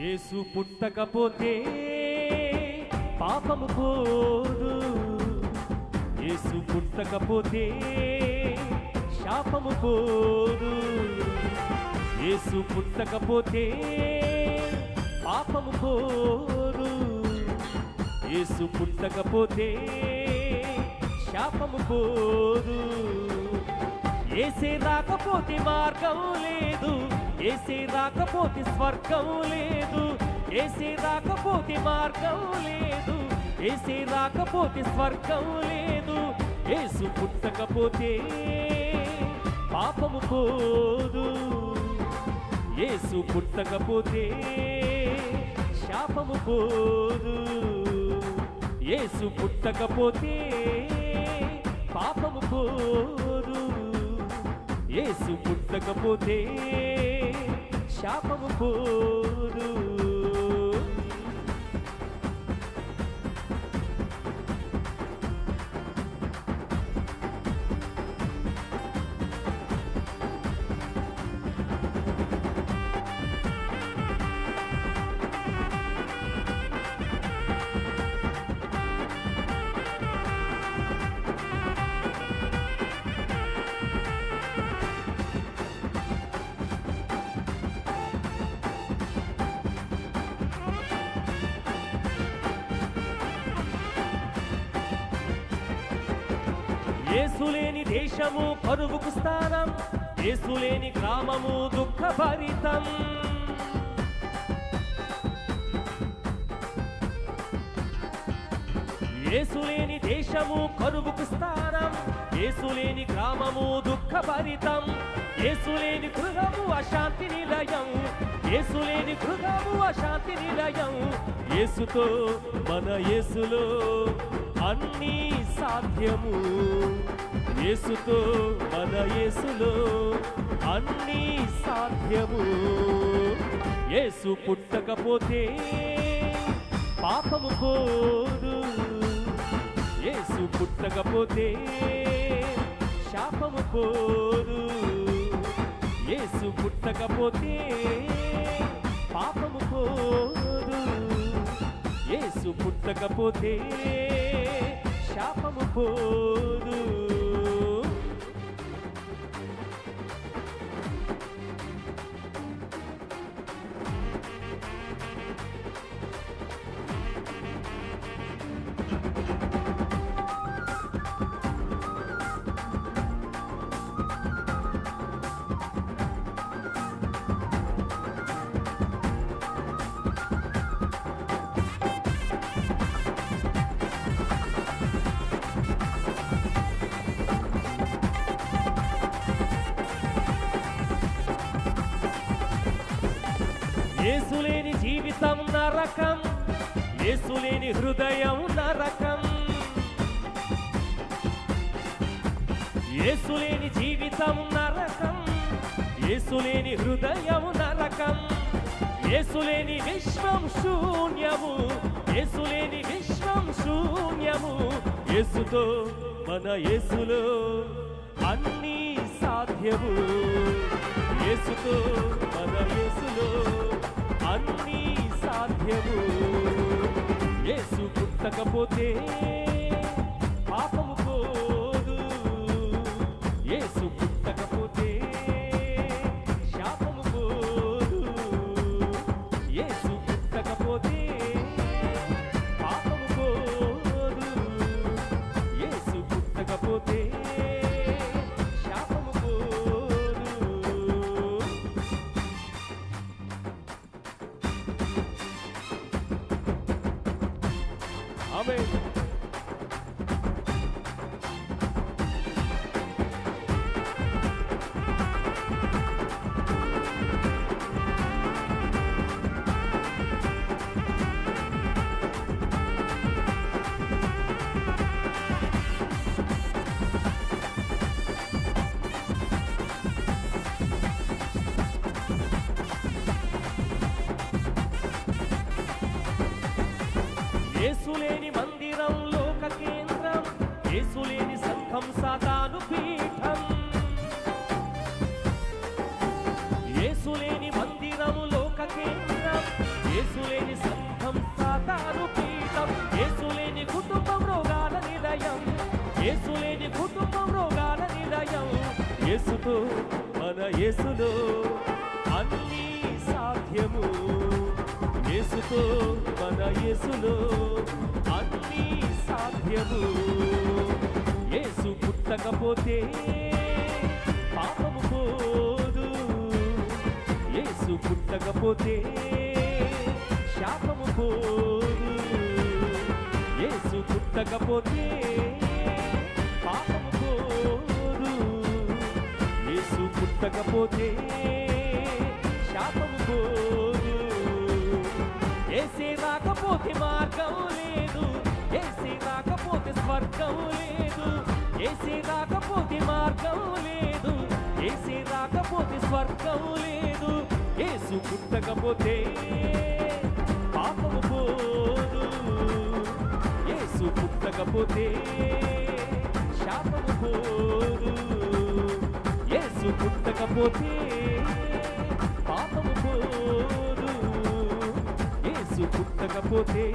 యేసు పుట్టకపోతే పాపము పోదు, యేసు పుట్టకపోతే శాపము పోదు, యేసు పుట్టకపోతే పాపము పోదు, యేసు పుట్టకపోతే శాపము పోదు. యేసే రాకపోతే మార్గం లేదు, యేసే రాకపోతే స్వర్గం లేదు, యేసే రాకపోతే మార్గం లేదు, యేసే రాకపోతే స్వర్గం లేదు. యేసు పుట్టకపోతే పాపము పోదు, యేసు పుట్టకపోతే శాపము పోదు, యేసు పుట్టకపోతే పాపము పోదు, యేసు పుట్టకపోతే శాపము పోదు. యేసులేని దేశము కరువుకు స్థానం, యేసులేని గ్రామము దుఃఖభరితం. యేసులేని దేశము కరువుకు స్థానం, యేసులేని గ్రామము దుఃఖభరితం. యేసులేని గృహము అశాంతి నిలయం, యేసులేని గృహము అశాంతి నిలయం. యేసుతో మన యేసులో అన్నీ సాధ్యము, యేసుతో మన యేసులో అన్నీ సాధ్యము. యేసు పుట్టకపోతే పాపము పోదు, యేసు పుట్టకపోతే శాపము పోదు, యేసు పుట్టకపోతే పాపము పోదు, యేసు పుట్టకపోతే శాపము పోదు. యేసులేని జీవితం నరకం, యేసులేని హృదయం నరకం. యేసులేని జీవితం నరకం, యేసులేని హృదయం నరకం. యేసులేని విశ్వం శూన్యము, యేసులేని విశ్వం శూన్యము. యేసుతో మన యేసులో అన్నీ సాధ్యము, యేసుతో మన యేసులో అన్నీ సాధ్యము. యేసు పుట్టకపోతే పాపము పోదు, యేసు పుట్టకపోతే శాపము పోదు, యేసు పుట్టకపోతే పాపము పోదు, యేసు పుట్టకపోతే శాపము పోదు. ఆమేన్. యేసులేని మందిరం లోక కేంద్రం, యేసులేని సంఘం సాతాను పీఠం. యేసులేని మందిరం లోక కేంద్రం, యేసుతో మన యేసులో అన్నీ సాధ్యము. యేసుతో మన యేసులో అన్నీ సాధ్యము. యేసు పుట్టకపోతే పాపము పోదు. యేసు పుట్టకపోతే శాపము పోదు. యేసు పుట్టకపోతే పాపము పోదు. యేసు పుట్టకపోతే శాపము పోదు. యేసే రాకపోతే మార్గం లేదు. యేసే రాకపోతే స్వర్గం లేదు. యేసే రాకపోతే మార్గం లేదు. యేసే రాకపోతే స్వర్గం లేదు. యేసు పుట్టకపోతే పాపము పోదు. యేసు పుట్టకపోతే శాపము పోదు. యేసు పుట్టకపోతే పాపము పోదు. యేసు పుట్టకపోతే